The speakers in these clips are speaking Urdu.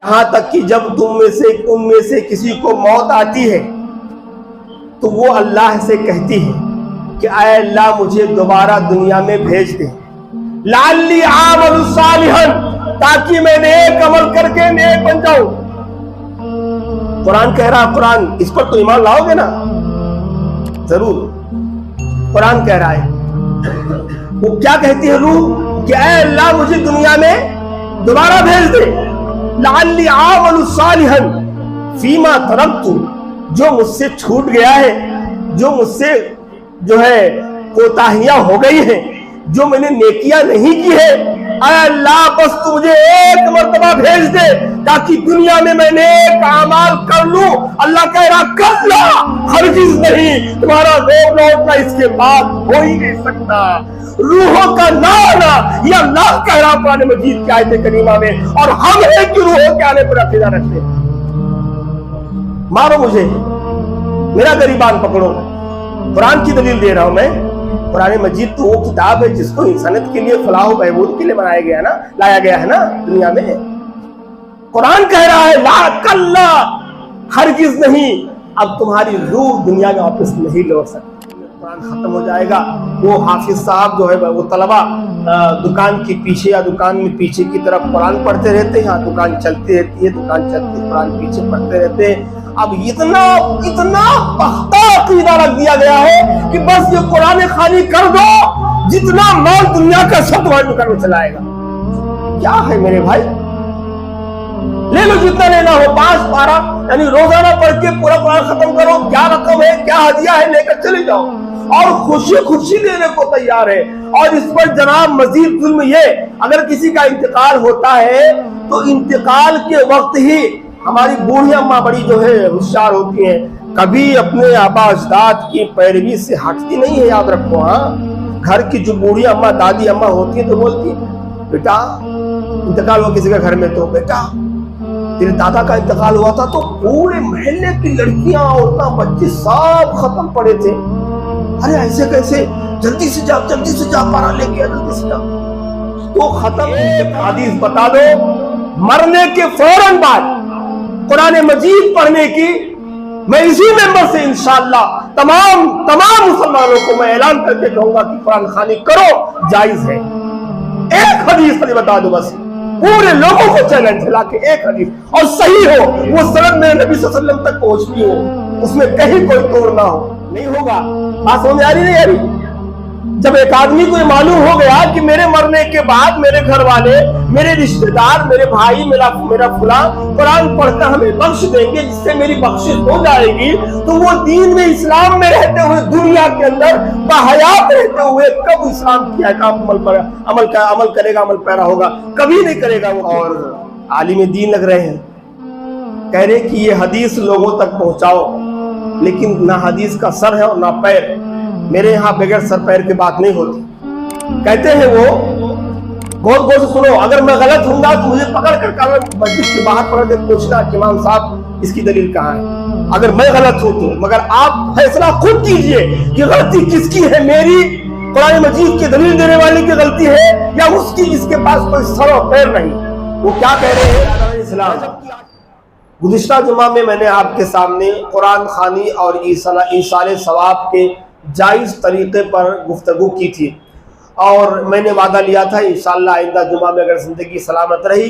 یہاں تک کہ جب ان میں سے کسی کو موت آتی ہے تو وہ اللہ سے کہتی ہے کہ اے اللہ مجھے دوبارہ دنیا میں بھیج دے، لعلی اعمل صالحا، تاکہ میں نیک عمل کر کے نیک بن جاؤں۔ قرآن کہہ رہا، قرآن اس پر تو ایمان لاؤ گے نا؟ ضرور۔ قرآن کہہ رہا ہے، وہ کیا کہتی ہے روح کہ اے اللہ مجھے دنیا میں دوبارہ بھیج دے، لعلی اعمل صالحا فیما ترکت، جو مجھ سے چھوٹ گیا ہے، جو مجھ سے جو ہے کوتاہیاں ہو گئی ہیں، جو میں نے نیکیاں نہیں کی ہے، اے اللہ بس تو مجھے ایک مرتبہ بھیج دے تاکہ دنیا میں نیک اعمال کر لوں۔ اللہ کہہ رہا کلا، ہرگز نہیں، تمہارا روح لوٹنا اس کے بعد ہو ہی نہیں سکتا۔ روحوں کا نہ آنا یہ اللہ کہہ رہا قرآن مجید کی آیت کریمہ میں، اور ہم ہیں کہ روحوں کے آنے پر عقیدہ رکھتے ہیں۔ مارو مجھے، میرا گریبان پکڑو، قرآن کی دلیل دے رہا ہوں میں۔ قرآن مجید تو وہ کتاب ہے جس کو انسانیت کے لیے فلاح و بہبود کے لیے بنایا گیا نا، لایا گیا ہے نا دنیا میں۔ قرآن کہہ رہا ہے لا کلا، ہرگز نہیں، اب تمہاری روح دنیا میں واپس نہیں لوٹ سکتی۔ قرآن ختم ہو جائے گا، وہ حافظ صاحب جو ہے وہ طلبہ دکان کے پیچھے یا دکان میں پیچھے کی طرف قرآن پڑھتے رہتے ہیں، دکان چلتی رہتی ہے، دکان چلتی ہے، قرآن پیچھے پڑھتے رہتے ہیں۔ اب اتنا پختہ عقیدہ رکھ دیا گیا ہے کہ بس یہ قرآن خوانی کر دو، جتنا مال دنیا کا سب تمہاری دکان میں چلائے گا۔ کیا ہے میرے بھائی، لے لو جتنا لینا ہو، 5 پارہ یعنی روزانہ پڑھ کے پورا قرآن ختم کرو، کیا رقم ہے کیا ہدیہ ہے لے کر چلے جاؤ، اور خوشی خوشی دینے کو تیار ہے۔ اور اس پر جناب مزید ظلم یہ، اگر کسی کا انتقال ہوتا ہے تو انتقال کے وقت ہی ہماری بوڑھی اماں بڑی جو ہے ہوشیار ہوتی ہیں، کبھی اپنے آبا اجداد کی پیروی سے ہٹتی نہیں ہے، یاد رکھو۔ ہاں، گھر کی جو بوڑھی اماں دادی اماں ہوتی ہیں تو بولتی ہیں بیٹا انتقال ہوا کسی کے گھر میں تو بیٹا تیرے دادا کا انتقال ہوا تھا تو پورے محلے کی لڑکیاں عورتیں بچے سب ختم پڑے تھے، ارے ایسے کیسے، جلدی سے جا پارا لے کے جلدی سے جا۔ تو ختم۔ ایک حدیث بتا دو مرنے کے فوراً بعد قرآن مجید پڑھنے کی، میں اسی ممبر سے انشاءاللہ تمام مسلمانوں کو میں اعلان کر کے کہوں گا کہ قرآن خوانی کرو، جائز ہے۔ ایک حدیث پر بتا دو بس، پورے لوگوں کو چیلنج لا کے ایک حدیث، اور صحیح ہو، وہ سند میرے نبی صلی اللہ علیہ وسلم تک پہنچتی ہو، اس میں کہیں کوئی توڑ نہ ہو۔ نہیں ہوگا، بات سمجھ آ رہی نہیں آ رہی؟ جب ایک آدمی کو یہ معلوم ہو گیا کہ میرے مرنے کے بعد میرے گھر والے، میرے رشتہ دار، میرے بھائی، میرا فلاں قرآن پڑھ کر ہمیں بخش دیں گے، جس سے میری بخشش ہو جائے گی، تو وہ دین میں اسلام میں رہتے ہوئے دنیا کے اندر باحیات رہتے ہوئے کب اسلام کی احکام پر عمل کرے گا، عمل پیرا ہوگا؟ کبھی نہیں کرے گا۔ اور عالم دین لگ رہے ہیں کہہ رہے کہ یہ حدیث لوگوں تک پہنچاؤ، لیکن نہ حدیث کا سر ہے اور نہ پیر۔ میرے یہاں بغیر سر پیر کی بات نہیں ہوتی۔ کہتے ہیں وہ، غور سے سنو، اگر میں غلط ہوں گا تو مجھے پکڑ کر مسجد کے باہر پڑھ کے پوچھنا کہ امام صاحب اس کی دلیل کہاں ہے۔ اگر میں غلط ہوں تو، مگر آپ فیصلہ خود کیجئے کہ غلطی کس کی ہے، میری قرآن مجید کی دلیل دینے والے کی غلطی ہے یا اس کی جس کے پاس کوئی سر اور پیر نہیں۔ وہ کیا کہہ رہے ہیں اسلام؟ گزشتہ جمعہ میں نے آپ کے سامنے قرآن خوانی اور ایصال ثواب کے جائز طریقے پر گفتگو کی تھی، اور میں نے وعدہ لیا تھا انشاءاللہ آئندہ جمعہ میں اگر زندگی سلامت رہی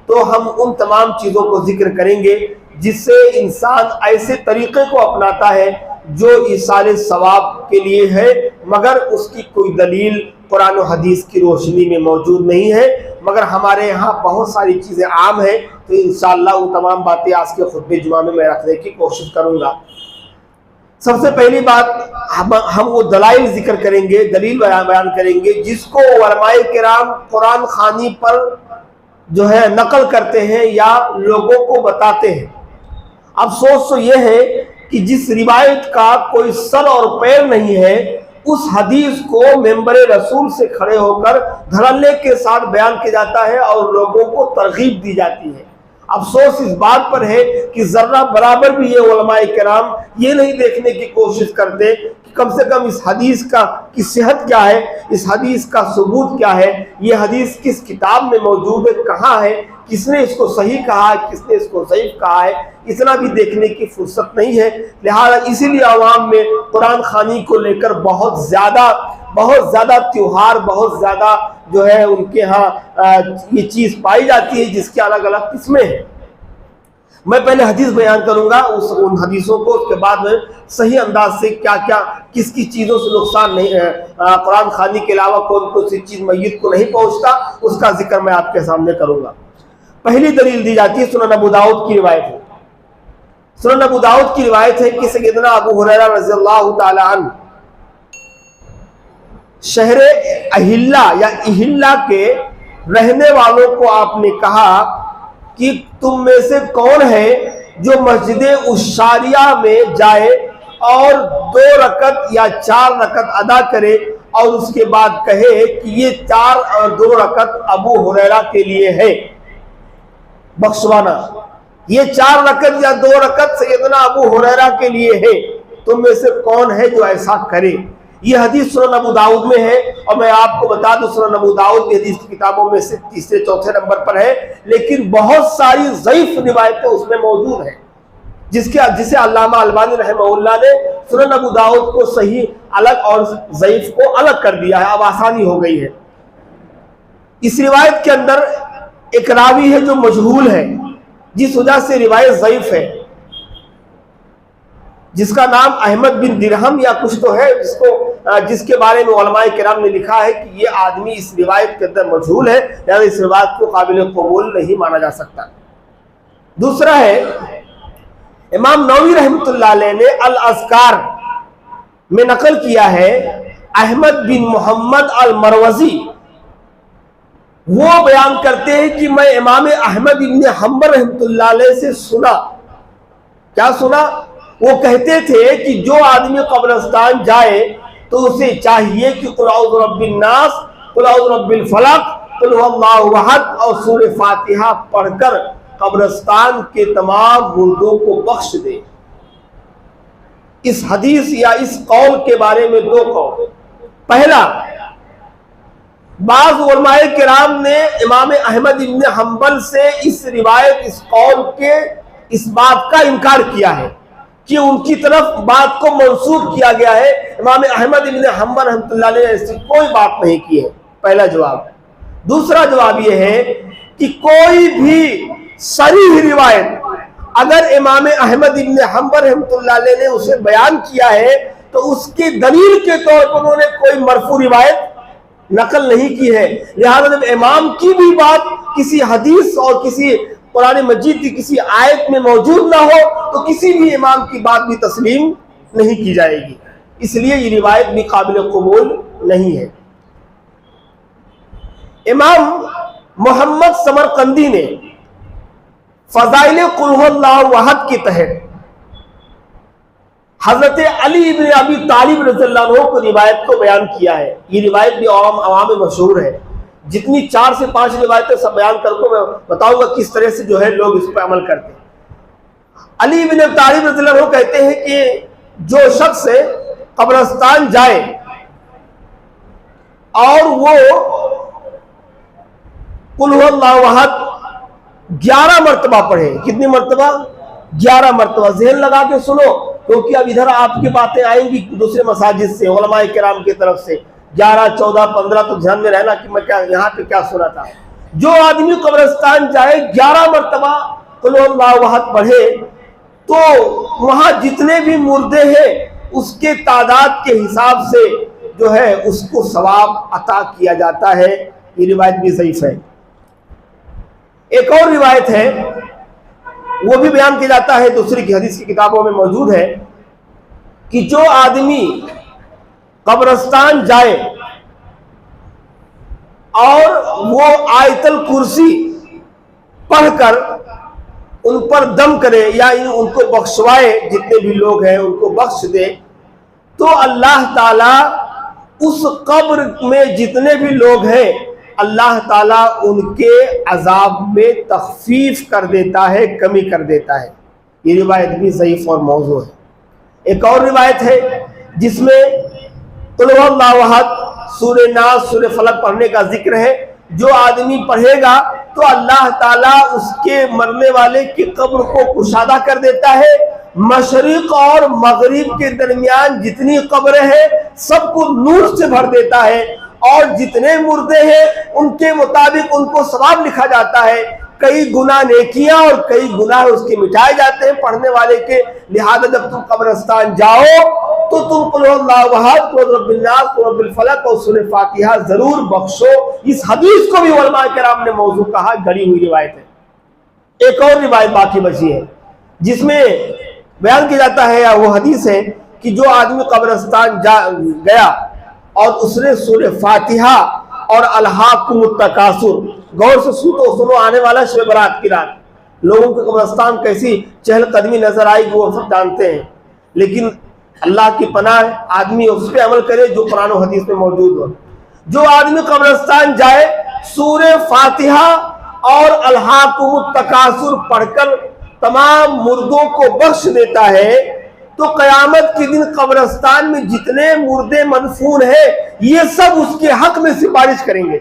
تو ہم ان تمام چیزوں کو ذکر کریں گے جس سے انسان ایسے طریقے کو اپناتا ہے جو ایصال ثواب کے لیے ہے، مگر اس کی کوئی دلیل قرآن و حدیث کی روشنی میں موجود نہیں ہے، مگر ہمارے یہاں بہت ساری چیزیں عام ہیں، تو انشاءاللہ وہ تمام باتیں آج کے خطبے جمعہ میں رکھنے کی کوشش کروں گا۔ سب سے پہلی بات، ہم وہ دلائل ذکر کریں گے، دلیل بیان کریں گے جس کو علماء کرام قرآن خوانی پر جو ہے نقل کرتے ہیں یا لوگوں کو بتاتے ہیں۔ افسوس تو یہ ہے کہ جس روایت کا کوئی سر اور پیر نہیں ہے، اس حدیث کو ممبر رسول سے کھڑے ہو کر دھڑلے کے ساتھ بیان کیا جاتا ہے اور لوگوں کو ترغیب دی جاتی ہے۔ افسوس اس بات پر ہے کہ ذرہ برابر بھی یہ علماء کرام یہ نہیں دیکھنے کی کوشش کرتے کہ کم سے کم اس حدیث کی صحت کیا ہے، اس حدیث کا ثبوت کیا ہے، یہ حدیث کس کتاب میں موجود ہے، کہاں ہے، کس نے اس کو صحیح کہا ہے، کس نے اس کو ضعیف کہا ہے، اتنا بھی دیکھنے کی فرصت نہیں ہے۔ لہٰذا اسی لیے عوام میں قرآن خوانی کو لے کر بہت زیادہ تیوہار، بہت زیادہ جو ہے ان کے ہاں یہ چیز پائی جاتی ہے جس کے الگ الگ قسمیں ہیں۔ میں پہلے حدیث بیان کروں گا، ان حدیثوں کو، اس کے بعد میں صحیح انداز سے کیا کیا کس چیزوں سے نقصان نہیں ہے، قرآن خوانی کے علاوہ کون سی چیز میت کو نہیں پہنچتا، اس کا ذکر میں آپ کے سامنے کروں گا۔ پہلی دلیل دی جاتی ہے سنن ابو داؤد کی روایت ہے۔ سنن ابو داؤد کی روایت ہے کہ سیدنا ابو ہریرہ رضی اللہ تعالی عنہ شہر اہلا یا اہلا کے رہنے والوں کو آپ نے کہا کہ تم میں سے کون ہے جو مسجد اشاریہ میں جائے اور 2 رکعت یا 4 رکعت ادا کرے اور اس کے بعد کہے کہ یہ 4 اور 2 رکعت ابو ہریرہ کے لیے ہے بخشوانا، یہ 4 رکعت یا 2 رکعت سیدنا ابو ہریرہ کے لیے ہے، تم میں سے کون ہے جو ایسا کرے؟ یہ حدیث سنن ابو داؤد میں ہے، اور میں آپ کو بتا دوں سنن ابو داؤد کی حدیث کی کتابوں میں سے تیسرے چوتھے نمبر پر ہے، لیکن بہت ساری ضعیف روایتیں اس میں موجود ہیں جسے علامہ البانی رحمہ اللہ نے سنن ابو داؤد کو صحیح الگ اور ضعیف کو الگ کر دیا ہے، اب آسانی ہو گئی ہے۔ اس روایت کے اندر ایک راوی ہے جو مجہول ہے، جس وجہ سے روایت ضعیف ہے، جس کا نام احمد بن درہم یا کچھ تو ہے، جس کے بارے میں علماء کرام نے لکھا ہے کہ یہ آدمی اس روایت کے اندر مجہول ہے، لہذا اس روایت کو قابل قبول نہیں مانا جا سکتا۔ دوسرا ہے، امام نووی رحمۃ اللہ علیہ نے الاذکار میں نقل کیا ہے، احمد بن محمد المروزی وہ بیان کرتے ہیں کہ میں امام احمد بن حنبل رحمۃ اللہ علیہ سے سنا، کیا سنا؟ وہ کہتے تھے کہ جو آدمی قبرستان جائے تو اسے چاہیے کہ قل اعوذ برب الناس، قل اعوذ برب الفلق، قل هو اللہ احد اور سورہ فاتحہ پڑھ کر قبرستان کے تمام مردوں کو بخش دے۔ اس حدیث یا اس قول کے بارے میں 2 قول۔ پہلا، بعض علماء کرام نے امام احمد بن حنبل سے اس روایت، اس قول کے اس بات کا انکار کیا ہے کہ ان کی طرف بات کو منسوب کیا گیا ہے۔ امام احمد بن حنبل رحمۃ اللہ علیہ نے ایسی کوئی بات نہیں کی ہے، پہلا جواب۔ دوسرا جواب یہ ہے کہ کوئی بھی صریح روایت اگر امام احمد بن حنبل رحمۃ اللہ علیہ نے اسے بیان کیا ہے تو اس کی دلیل کے طور پر انہوں نے کوئی مرفوع روایت نقل نہیں کی ہے، لہذا جب امام کی بھی بات کسی حدیث اور کسی قرآن مجید کی کسی آیت میں موجود نہ ہو تو کسی بھی امام کی بات بھی تسلیم نہیں کی جائے گی، اس لیے یہ روایت بھی قابل قبول نہیں ہے۔ امام محمد سمرقندی نے فضائل قل هو اللہ احد کے تحت حضرت علی بن ابی طالب رضی اللہ عنہ کو روایت کو بیان کیا ہے۔ یہ روایت بھی عوام میں مشہور ہے، جتنی 4 سے 5 روایتیں سب بیان کر کو میں بتاؤں گا کس طرح سے جو ہے لوگ اس پہ عمل کرتے ہیں۔ علی بن ابی طالب رضی اللہ عنہ کہتے ہیں کہ جو شخص قبرستان جائے اور وہ قل هو اللہ احد 11 مرتبہ پڑھے، کتنی مرتبہ؟ 11 مرتبہ۔ ذہن لگا کے سنو، کیونکہ اب ادھر آپ کی باتیں آئیں گی دوسرے مساجد سے، علماء کرام کی طرف سے 11 14 15، تو دھیان میں رہنا کہ میں یہاں پہ کیا سنا تھا۔ جو آدمی قبرستان جائے 11 مرتبہ قل اللہ احد پڑھے تو وہاں جتنے بھی مردے ہیں اس کے تعداد کے حساب سے جو ہے اس کو ثواب عطا کیا جاتا ہے۔ یہ روایت بھی ضعیف ہے۔ ایک اور روایت ہے، وہ بھی بیان کیا جاتا ہے، دوسری کی حدیث کی کتابوں میں موجود ہے کہ جو آدمی قبرستان جائے اور وہ آیت الکرسی پڑھ کر ان پر دم کرے یا ان کو بخشوائے، جتنے بھی لوگ ہیں ان کو بخش دے، تو اللہ تعالیٰ اس قبر میں جتنے بھی لوگ ہیں اللہ تعالیٰ ان کے عذاب میں تخفیف کر دیتا ہے، کمی کر دیتا ہے۔ یہ روایت بھی ضعیف اور موضوع ہے۔ ایک اور روایت ہے جس میں قل هو اللہ احد، سورہ ناس، سورہ فلق پڑھنے کا ذکر ہے، جو آدمی پڑھے گا تو اللہ تعالیٰ اس کے مرنے والے کی قبر کو کشادہ کر دیتا ہے، مشرق اور مغرب کے درمیان جتنی قبریں ہیں سب کو نور سے بھر دیتا ہے، اور جتنے مردے ہیں ان کے مطابق ان کو ثواب لکھا جاتا ہے، کئی گناہ نیکیاں اور کئی گناہ اس کے مٹائے جاتے ہیں پڑھنے والے کے۔ لہذا جب تم قبرستان جاؤ تو تم قل اللہ احد، قل رب الناس، قل رب الفلق اور سورہ فاتحہ ضرور بخشو۔ اس حدیث کو بھی علماء کرام نے موضوع کہا، گڑی ہوئی روایت ہے۔ ایک اور روایت باقی بچی ہے جس میں بیان کیا جاتا ہے، یا وہ حدیث ہے کہ جو آدمی قبرستان گیا اور اس نے سورہ فاتحہ اور الہاکم التکاثر، غور سے سنو آنے والا شب برات کی رات، لوگوں کے قبرستان کیسی چہل قدمی نظر آئی وہ سب جانتے ہیں، لیکن اللہ کی پناہ آدمی اس پہ عمل کرے جو قرآن و حدیث میں موجود ہو۔ جو آدمی قبرستان جائے سورہ فاتحہ اور الہاکم التکاثر پڑھ کر تمام مردوں کو بخش دیتا ہے تو قیامت کے دن قبرستان میں جتنے مردے مدفون ہیں یہ سب اس کے حق میں سفارش کریں گے۔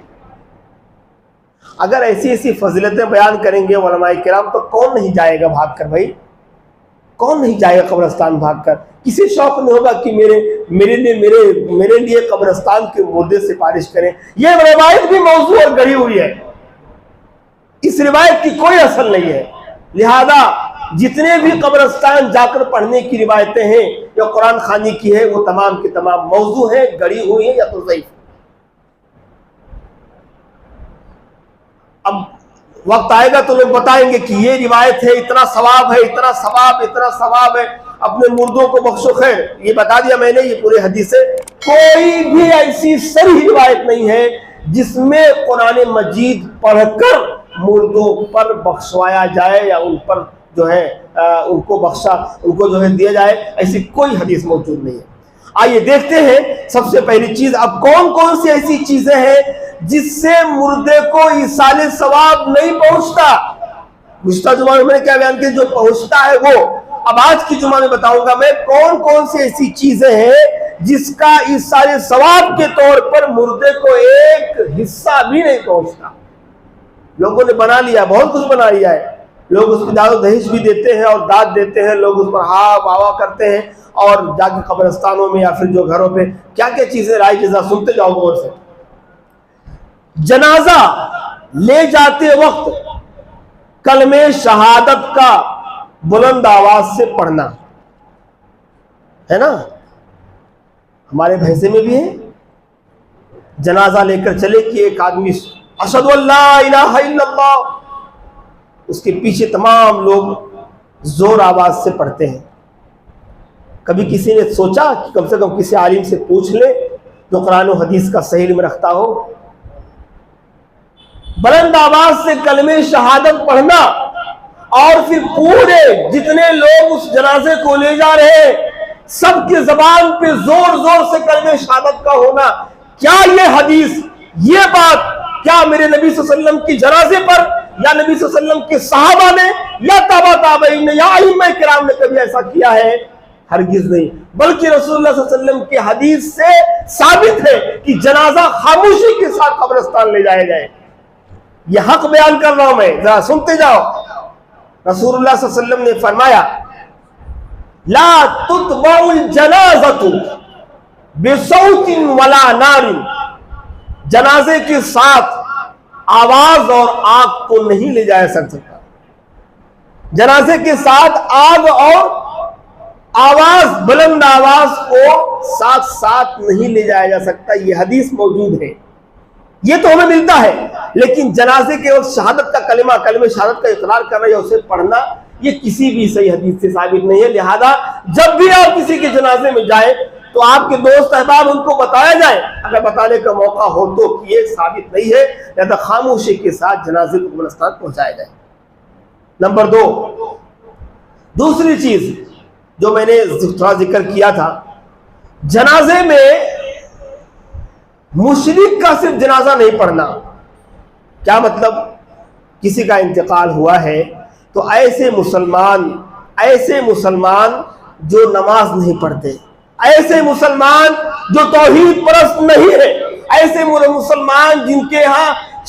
اگر ایسی ایسی فضیلتیں بیان کریں گے علماء کرام تو کون نہیں جائے گا بھاگ کر؟ بھائی کون نہیں جائے گا قبرستان بھاگ کر؟ کسی شوق نہیں ہوگا کہ میرے لیے قبرستان کے مردے سفارش کریں۔ یہ روایت بھی موضوع اور گڑھی ہوئی ہے، اس روایت کی کوئی اصل نہیں ہے۔ لہذا جتنے بھی قبرستان جا کر پڑھنے کی روایتیں ہیں یا قرآن خوانی کی ہے وہ تمام کی تمام موضوع ہیں، گڑھی ہوئی ہیں یا تو ضعیف۔ اب وقت آئے گا تو لوگ بتائیں گے کہ یہ روایت ہے، اتنا ثواب ہے، اتنا ثواب ہے، اپنے مردوں کو بخشو خیر۔ یہ بتا دیا میں نے، یہ پورے حدیث ہے، کوئی بھی ایسی صریح روایت نہیں ہے جس میں قرآن مجید پڑھ کر مردوں پر بخشوایا جائے یا ان پر جو ہے ان کو جو ہے دیا جائے، ایسی کوئی حدیث موجود نہیں ہے۔ آئیے دیکھتے ہیں سب سے پہلی چیز، اب کون کون سی ایسی چیزیں ہیں جس سے مردے کو ایصال ثواب نہیں پہنچتا۔ گزشتہ جمعہ میں نے کیا بیان کیا؟ جو پہنچتا ہے وہ۔ اب آج کی جمعہ میں بتاؤں گا میں کون کون سی ایسی چیزیں ہیں جس کا ایصال ثواب کے طور پر مردے کو ایک حصہ بھی نہیں پہنچتا۔ لوگوں نے بنا لیا، بہت کچھ بنا لیا ہے، لوگ اس کی داد و دہیش بھی دیتے ہیں اور داد دیتے ہیں، لوگ اس پر ہاں واہ کرتے ہیں، اور جا کے قبرستانوں میں یا پھر جو گھروں پہ کیا کیا چیزیں رائج جزا سنتے جاؤ غور سے۔ جنازہ لے جاتے وقت کلمہ شہادت کا بلند آواز سے پڑھنا ہے نا، ہمارے بھیسے میں بھی ہے، جنازہ لے کر چلے کہ ایک آدمی اشہد ان لا الہ الا اللہ، اس کے پیچھے تمام لوگ زور آواز سے پڑھتے ہیں۔ کبھی کسی نے سوچا کہ کم سے کم کسی عالم سے پوچھ لے جو قرآن و حدیث کا صحیح علم رکھتا ہو؟ بلند آواز سے کلمہ شہادت پڑھنا اور پھر پورے جتنے لوگ اس جنازے کو لے جا رہے ہیں سب کی زبان پہ زور زور سے کلمہ شہادت کا ہونا، کیا یہ حدیث، یہ بات کیا میرے نبی صلی اللہ علیہ وسلم کی جنازے پر یا نبی صلی اللہ علیہ وسلم کے صحابہ نے یا تابع تابعین نے یا ائمہ کرام نے کبھی ایسا کیا ہے؟ ہرگز نہیں، بلکہ رسول اللہ صلی اللہ علیہ وسلم کی حدیث سے ثابت ہے کہ جنازہ خاموشی کے ساتھ قبرستان لے جائے جائے۔ یہ حق بیان کر رہا ہوں میں، ذرا سنتے جاؤ۔ رسول اللہ صلی اللہ علیہ وسلم نے فرمایا لا تتبع الجنازۃ بصوت ولا نار، جنازے کے ساتھ آواز اور آگ کو نہیں لے جایا سکتا، جنازے کے ساتھ آگ اور آواز، بلند آواز کو ساتھ ساتھ نہیں لے جایا جا سکتا، یہ حدیث موجود ہے، یہ تو ہمیں ملتا ہے، لیکن جنازے کے وقت شہادت کا کلمہ شہادت کا اقرار کرنا یا اسے پڑھنا یہ کسی بھی صحیح حدیث سے ثابت نہیں ہے۔ لہذا جب بھی آپ کسی کے جنازے میں جائیں تو آپ کے دوست احباب ان کو بتایا جائے، اگر بتانے کا موقع ہو تو، کہ یہ ثابت نہیں ہے، لہذا خاموشی کے ساتھ جنازے کو قبرستان پہنچایا جائے۔ نمبر 2، دوسری چیز جو میں نے تھوڑا ذکر کیا تھا، جنازے میں مشرک کا صرف جنازہ نہیں پڑھنا۔ کیا مطلب؟ کسی کا انتقال ہوا ہے تو ایسے مسلمان جو نماز نہیں پڑھتے، ایسے مسلمان جو توحید پرست نہیں ہے، ایسے مسلمان جن کے ہاں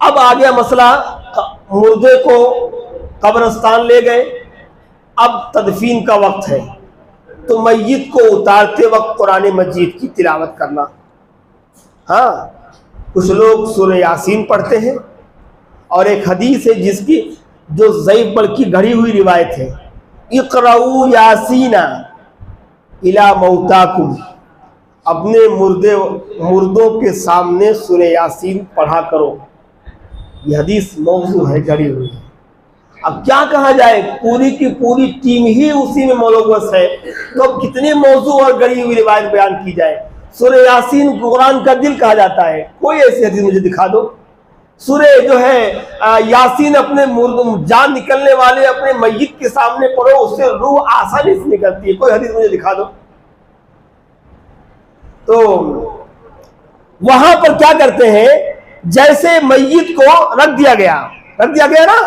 اب آ گیا مسئلہ، مردے کو قبرستان لے گئے، اب تدفین کا وقت ہے، تو میت کو اتارتے وقت قرآن مجید کی تلاوت کرنا۔ ہاں، کچھ لوگ سورہ یاسین پڑھتے ہیں، اور ایک حدیث ہے جس کی جو ضعیف بلکہ گھڑی ہوئی روایت ہے، اقرؤوا یاسین الی موتاکم، اپنے مردوں کے سامنے سورہ یاسین پڑھا کرو۔ یہ حدیث موضوع ہے، گھڑی ہوئی ہے۔ اب کیا کہا جائے، پوری کی پوری ٹیم ہی اسی میں ملوث ہے، تو اب کتنی موضوع اور گڑی ہوئی روایت بیان کی جائے۔ سورہ یاسین قرآن کا دل کہا جاتا ہے، کوئی ایسی حدیث مجھے دکھا دو۔ سورہ جو ہے یاسین اپنے جان نکلنے والے اپنے میت کے سامنے پڑھو، اس سے روح آسانی سے نکلتی ہے، کوئی حدیث مجھے دکھا دو۔ تو وہاں پر کیا کرتے ہیں، جیسے میت کو رکھ دیا گیا نا،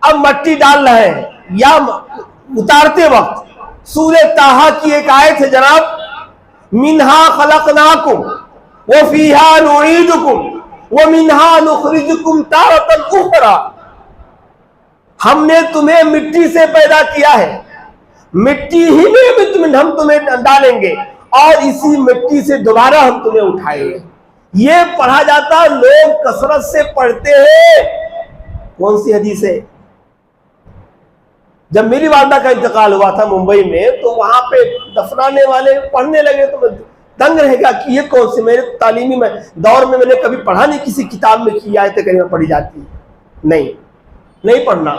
اب مٹی ڈال رہے ہیں، یا اتارتے وقت سورہ طٰہٰ کی ایک آیت ہے جناب، منہا خلقناکم وفیہا نعیدکم ومنہا نخرجکم تارۃ اخری، ہم نے تمہیں مٹی سے پیدا کیا ہے، مٹی ہی میں ہم تمہیں ڈالیں گے، اور اسی مٹی سے دوبارہ ہم تمہیں اٹھائیں گے۔ یہ پڑھا جاتا، لوگ کثرت سے پڑھتے ہیں۔ کون سی حدیث ہے؟ جب میری والدہ کا انتقال ہوا تھا ممبئی میں، تو وہاں پہ دفنانے والے پڑھنے لگے، تو میں دنگ رہ گیا کہ یہ کون سی، میرے تعلیمی دور میں نے کبھی پڑھا نہیں کسی کتاب میں کی آیت کریمہ پڑھی جاتی ہے، نہیں پڑھنا۔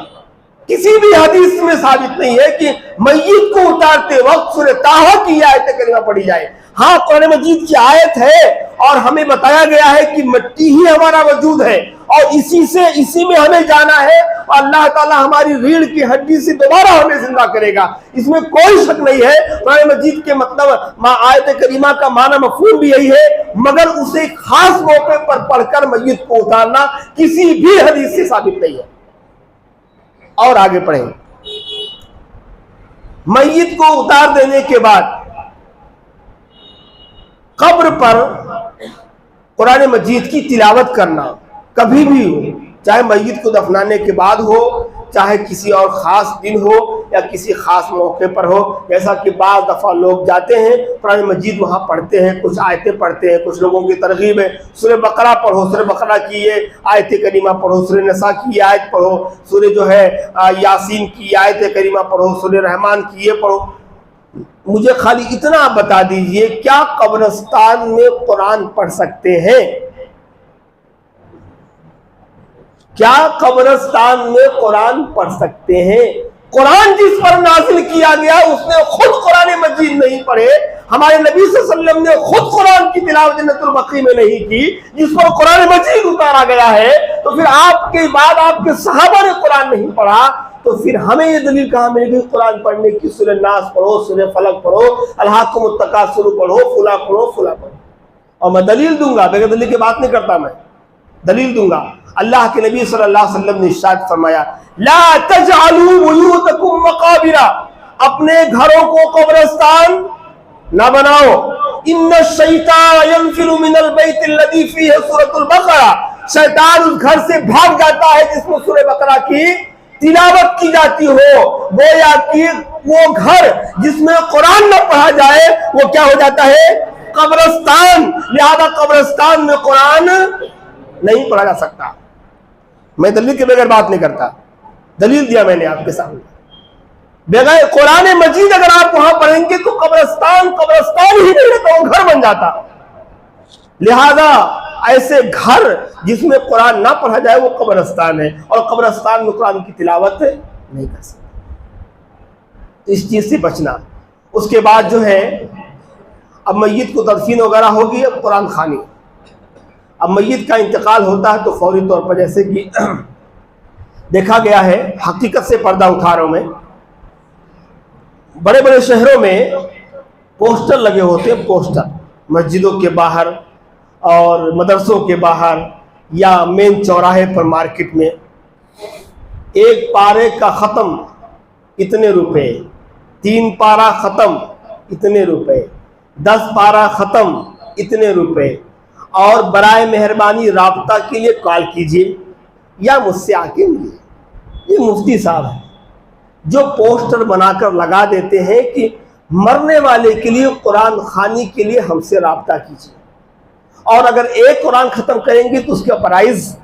کسی بھی حدیث میں ثابت نہیں ہے کہ میت کو اتارتے وقت سورہ طٰہٰ کی آیت کریمہ پڑھی جائے۔ ہاں، قرآن مجید کی آیت ہے، اور ہمیں بتایا گیا ہے کہ مٹی ہی ہمارا وجود ہے، اور اسی میں ہمیں جانا ہے، اور اللہ تعالیٰ ہماری ریڑھ کی ہڈی سے دوبارہ ہمیں زندہ کرے گا، اس میں کوئی شک نہیں ہے۔ قرآن مجید کے مطلب آیت کریمہ کا معنی مفہوم بھی یہی ہے، مگر اسے خاص موقع پر پڑھ کر میت کو اتارنا کسی بھی حدیث سے ثابت نہیں ہے۔ اور آگے پڑھیں، میت کو اتار دینے کے بعد قبر پر قرآن مجید کی تلاوت کرنا، کبھی بھی ہو، چاہے میت کو دفنانے کے بعد ہو، چاہے کسی اور خاص دن ہو یا کسی خاص موقع پر ہو، جیسا کہ بعض دفعہ لوگ جاتے ہیں قرآن مجید وہاں پڑھتے ہیں، کچھ آیتیں پڑھتے ہیں، کچھ لوگوں کی ترغیب ہے سورہ بقرہ پڑھو، سورہ بقرہ کی یہ آیت کریمہ پڑھو، سورہ نساء کی یہ آیت پڑھو، سورہ جو ہے یاسین کی آیت کریمہ پڑھو، سورہ رحمان کی یہ پڑھو۔ مجھے خالی اتنا بتا دیجئے، کیا قبرستان میں قرآن پڑھ سکتے ہیں؟ کیا قبرستان میں قرآن پڑھ سکتے ہیں؟ قرآن جس پر نازل کیا گیا اس نے خود قرآن مجید نہیں پڑھے، ہمارے نبی صلی اللہ علیہ وسلم نے خود قرآن کی تلاوت جنت البقیع میں نہیں کی، جس پر قرآن مجید اتارا گیا ہے، تو پھر آپ کے بعد آپ کے صحابہ نے قرآن نہیں پڑھا، تو پھر ہمیں یہ دلیل کہاں ملے گی قرآن پڑھنے کی؟ سورہ ناس پڑھو، سورہ فلق پڑھو، الہاکم التکاثر پڑھو، فلاں پڑھو، فلاں پڑھو، اور میں دلیل دوں گا، بغیر دلیل کی بات نہیں کرتا، میں دلیل دوں گا۔ اللہ کے نبی صلی اللہ علیہ وسلم نے ارشاد فرمایا، لا تجعلوا بیوتکم مقابر، اپنے گھروں کو قبرستان نہ بناؤ، ان الشیطان ینفر من البیت الذی فیہ سورۃ البقرہ، شیطان اس گھر سے بھاگ جاتا ہے جس میں سورہ بقرہ کی تلاوت کی جاتی ہو، گویا کہ وہ گھر جس میں قرآن نہ پڑھا جائے وہ کیا ہو جاتا ہے؟ قبرستان۔ لہذا قبرستان میں قرآن نہیں پڑھا جا سکتا۔ میں دلیل کے بغیر بات نہیں کرتا، دلیل دیا میں نے آپ کے سامنے۔ بغیر قرآن مجید اگر آپ وہاں پڑھیں گے تو قبرستان ہی نہیں رہتا، وہ گھر بن جاتا۔ لہذا ایسے گھر جس میں قرآن نہ پڑھا جائے وہ قبرستان ہے، اور قبرستان میں قرآن کی تلاوت نہیں کر سکتے، تو اس چیز سے بچنا۔ اس کے بعد جو ہے اب میت کو تدفین وغیرہ ہوگی، اب قرآن خوانی۔ اب میت کا انتقال ہوتا ہے تو فوری طور پر، جیسے کہ دیکھا گیا ہے، حقیقت سے پردہ اٹھا رہا ہوں میں، بڑے بڑے شہروں میں پوسٹر لگے ہوتے ہیں، پوسٹر مسجدوں کے باہر اور مدرسوں کے باہر یا مین چوراہے پر مارکیٹ میں، ایک پارے کا ختم اتنے روپے، 3 پارہ ختم اتنے روپے، 10 پارہ ختم اتنے روپے، اور برائے مہربانی رابطہ کے لیے کال کیجیے یا مجھ سے آ کے ملیے۔ یہ مفتی صاحب ہیں جو پوسٹر بنا کر لگا دیتے ہیں کہ مرنے والے کے لیے قرآن خوانی کے لیے ہم سے رابطہ کیجیے، اور اگر ایک قرآن ختم کریں گے تو اس کا پرائز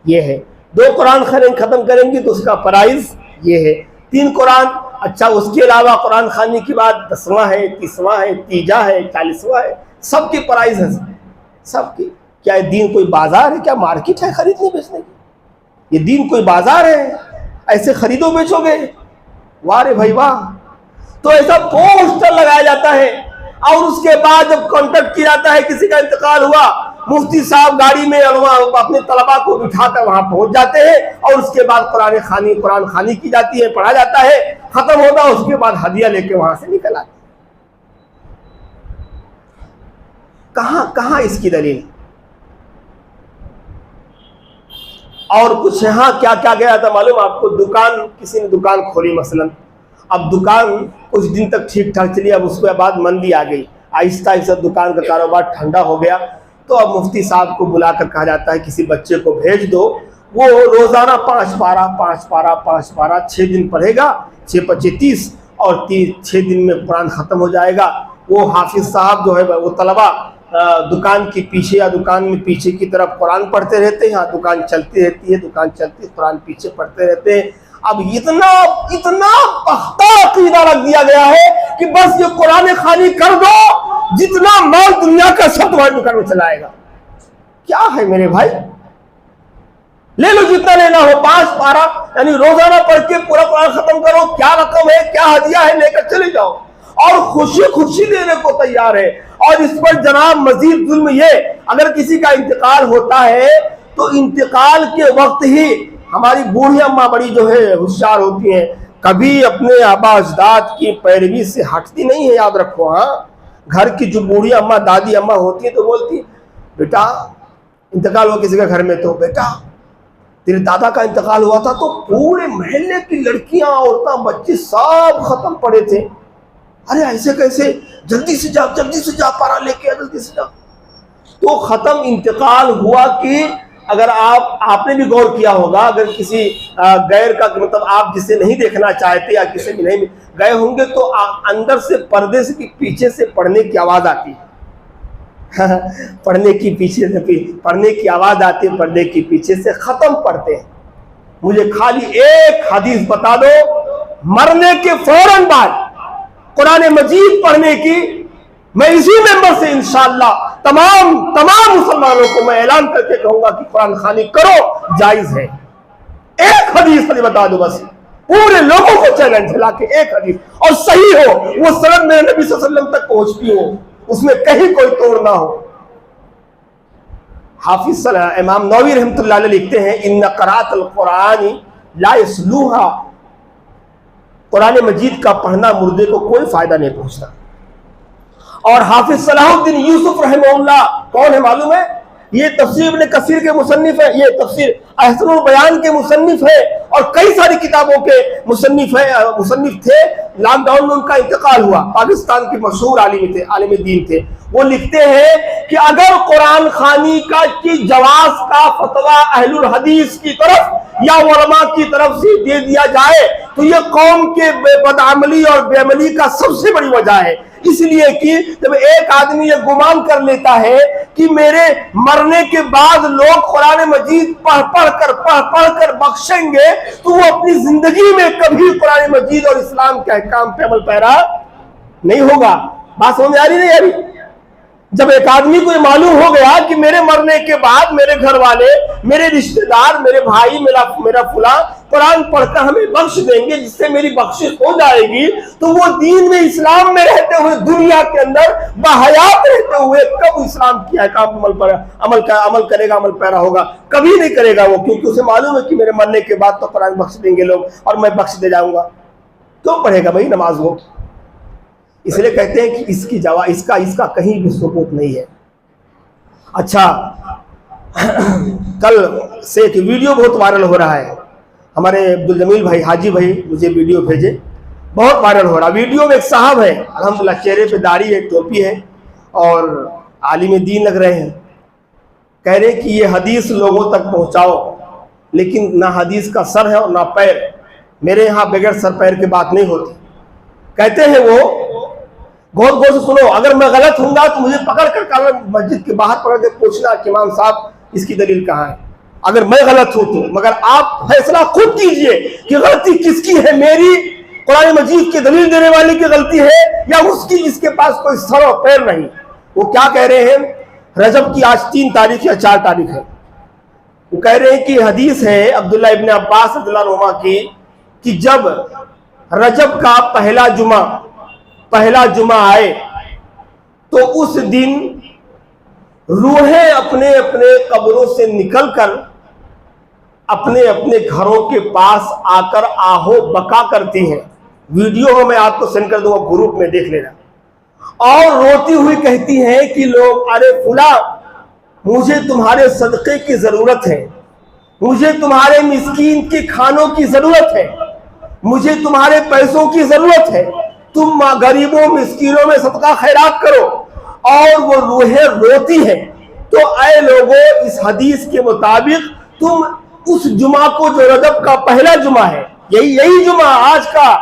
یہ ہے، 2 قرآن ختم کریں گے تو اس کا پرائز یہ ہے، 3 قرآن، اچھا اس کے علاوہ قرآن خوانی کے بعد 10واں ہے، 30واں ہے، تیجا ہے، 40واں ہے، سب کے پرائز ہیں سب کے۔ کیا یہ دین کوئی بازار ہے؟ کیا مارکیٹ ہے خریدنے بیچنے کی؟ یہ دین کوئی بازار ہے ایسے خریدو بیچو گے؟ واہ رے بھائی واہ۔ تو ایسا پوسٹر لگایا جاتا ہے، اور اس کے بعد جب کانٹیکٹ کیا جاتا ہے، کسی کا انتقال ہوا، مفتی صاحب گاڑی میں اپنے طلباء کو بٹھا کر وہاں پہنچ جاتے ہیں، اور اس کے بعد قرآن خوانی کی جاتی ہے، پڑھا جاتا ہے، ختم ہوتا ہے، اس کے بعد ہدیہ لے کے وہاں سے نکل آتے۔ کہاں اس کی دلیل؟ اور کچھ یہاں کیا گیا تھا معلوم آپ کو؟ کسی نے دکان کھولی مثلا، اب دکان کچھ دن تک ٹھیک ٹھاک چلی، اب اس کے بعد مندی آ گئی، آہستہ آہستہ دکان کا کاروبار ٹھنڈا ہو گیا، تو اب مفتی صاحب کو بلا کر کہا جاتا ہے کسی بچے کو بھیج دو، وہ روزانہ 5 پارہ 6 دن پڑھے گا، 6 × 5 = 30، اور 6 دن میں قرآن ختم ہو جائے گا۔ وہ حافظ صاحب جو ہے وہ طلبہ دکان کے پیچھے یا دکان میں پیچھے کی طرف قرآن پڑھتے رہتے ہیں، دکان چلتی رہتی ہے، قرآن پیچھے پڑھتے رہتے ہیں۔ اب اتنا پختہ عقیدہ رکھ دیا گیا ہے کہ بس یہ قرآن خوانی کر دو، جتنا مال دنیا کا سب تمہاری دکان میں چلائے گا۔ کیا ہے میرے بھائی؟ لے لو جتنا لینا ہو، 5 پارہ یعنی روزانہ پڑھ کے پورا قرآن ختم کرو، کیا رقم ہے، کیا ہدیہ ہے، لے کر چلے جاؤ، اور خوشی دینے کو تیار ہے۔ اور اس پر جناب مزید ظلم یہ، اگر کسی کا انتقال ہوتا ہے تو انتقال کے وقت ہی ہماری بوڑھی اماں بڑی جو ہے ہوشیار ہوتی ہیں، کبھی اپنے آبا اجداد کی پیروی سے ہٹتی نہیں ہے، یاد رکھو۔ ہاں، گھر کی جو بوڑھی اماں دادی اماں ہوتی ہیں تو بولتی بیٹا انتقال ہوا کسی کا گھر میں، تو بیٹا تیرے دادا کا انتقال ہوا تھا تو پورے محلے کی لڑکیاں عورتیں بچے سب ختم پڑے تھے، ارے ایسے کیسے، جلدی سے جا پارا لے کے، جلدی سے جا۔ تو ختم انتقال ہوا کہ اگر آپ نے بھی غور کیا ہوگا، اگر کسی غیر کا مطلب آپ جسے نہیں دیکھنا چاہتے یا کسی بھی نہیں گئے ہوں گے تو اندر سے پردے سے پیچھے سے پڑھنے کی آواز آتی ہے، پڑھنے کی آواز آتی ہے، پردے کی پیچھے سے ختم پڑھتے ہیں۔ مجھے خالی ایک حدیث بتا دو مرنے کے فوراً بعد قرآن مجید پڑھنے کی، میں اسی ممبر سے انشاءاللہ تمام مسلمانوں کو میں اعلان کر کے کہوں گا کہ قرآن خوانی کرو، جائز ہے۔ ایک حدیث بتا دو بس، پورے لوگوں کو چیلنج لا کے ایک حدیث، اور صحیح ہو، وہ سند میرے نبی صلی اللہ علیہ وسلم تک پہنچتی ہو، اس میں کہیں کوئی توڑ نہ ہو۔ حافظ امام نووی رحمۃ اللہ علیہ لکھتے ہیں ان قراءۃ القرآن لا یصلوھا، قرآن مجید کا پڑھنا مردے کو کوئی فائدہ نہیں پہنچتا۔ اور حافظ صلاح الدین یوسف رحمہ اللہ کون ہے معلوم ہے؟ یہ تفسیر ابن کثیر کے مصنف ہے، یہ تفسیر احسن البیان کے مصنف ہے، اور کئی ساری کتابوں کے مصنف تھے۔ لاک ڈاؤن میں ان کا انتقال ہوا، پاکستان کے مشہور عالم دین تھے۔ وہ لکھتے ہیں کہ اگر قرآن خوانی کی جواز کا فتویٰ اہل الحدیث کی طرف یا علماء کی طرف سے دے دیا جائے تو یہ قوم کے بدعملی اور بے عملی کا سب سے بڑی وجہ ہے، اس لیے کہ جب ایک آدمی یہ گمان کر لیتا ہے کہ میرے مرنے کے بعد لوگ قرآن مجید پڑھ کر بخشیں گے تو وہ اپنی زندگی میں کبھی قرآن مجید اور اسلام کے احکام پہ عمل پیرا نہیں ہوگا۔ بات سمجھ آ رہی نہیں آ رہی؟ جب ایک آدمی کو یہ معلوم ہو گیا کہ میرے مرنے کے بعد میرے گھر والے، میرے رشتہ دار، میرے بھائی، میرا فلاں قرآن پڑھ کر ہمیں بخش دیں گے جس سے میری بخشش ہو جائے گی، تو وہ دین میں اسلام میں رہتے ہوئے دنیا کے اندر بحیات رہتے ہوئے کب اسلام کی احکام عمل کرے گا، عمل پیرا ہوگا؟ کبھی نہیں کرے گا وہ، کیونکہ اسے معلوم ہے کہ میرے مرنے کے بعد تو قرآن بخش دیں گے لوگ اور میں بخش دے جاؤں گا، کیوں پڑھے گا بھائی نماز وہ؟ اس لیے کہتے ہیں کہ اس کا کہیں بھی ثبوت نہیں ہے۔ اچھا، کل سے ایک ویڈیو بہت وائرل ہو رہا ہے، ہمارے عبدالجمیل بھائی، حاجی بھائی مجھے ویڈیو بھیجے، بہت وائرل ہو رہا۔ ویڈیو میں ایک صاحب ہے، الحمدللہ چہرے پہ داڑھی ہے، ٹوپی ہے اور عالم دین لگ رہے ہیں، کہہ رہے کہ یہ حدیث لوگوں تک پہنچاؤ، لیکن نہ حدیث کا سر ہے اور نہ پیر. میرے یہاں بغیر سر پیر کی بات نہیں ہوتی. کہتے ہیں وہ، غور غور سے سنو، اگر میں غلط ہوں گا تو مجھے پکڑ کر مسجد کے باہر پکڑ کے پوچھنا کہ امام صاحب اس کی دلیل کہاں ہے، اگر میں غلط ہوں تو. مگر آپ فیصلہ خود کیجئے کہ غلطی کس کی ہے، میری قرآن مجید کی دلیل دینے والے کی غلطی ہے یا اس کی جس کے پاس کوئی سر اور پیر نہیں. وہ کیا کہہ رہے ہیں؟ رجب کی آج 3 تاریخ یا 4 تاریخ ہے. وہ کہہ رہے ہیں کہ حدیث ہے عبداللہ ابن عباس رضی اللہ عنہما کی کہ جب رجب کا پہلا جمعہ آئے تو اس دن روحیں اپنے اپنے قبروں سے نکل کر اپنے اپنے گھروں کے پاس آ کر آہو بکا کرتی ہیں. ویڈیو میں آپ کو سینڈ کر دوں گا، گروپ میں دیکھ لینا. اور روتی ہوئی کہتی ہیں کہ لوگ، ارے فلاں مجھے تمہارے صدقے کی ضرورت ہے، مجھے تمہارے مسکین کے کھانوں کی ضرورت ہے، مجھے تمہارے پیسوں کی ضرورت ہے، تم غریبوں مسکینوں میں صدقہ خیرات کرو. اور وہ روحیں روتی ہیں. تو اے لوگوں، اس حدیث کے مطابق تم اس جمعہ کو جو رجب کا پہلا جمعہ ہے، یہی جمعہ آج کا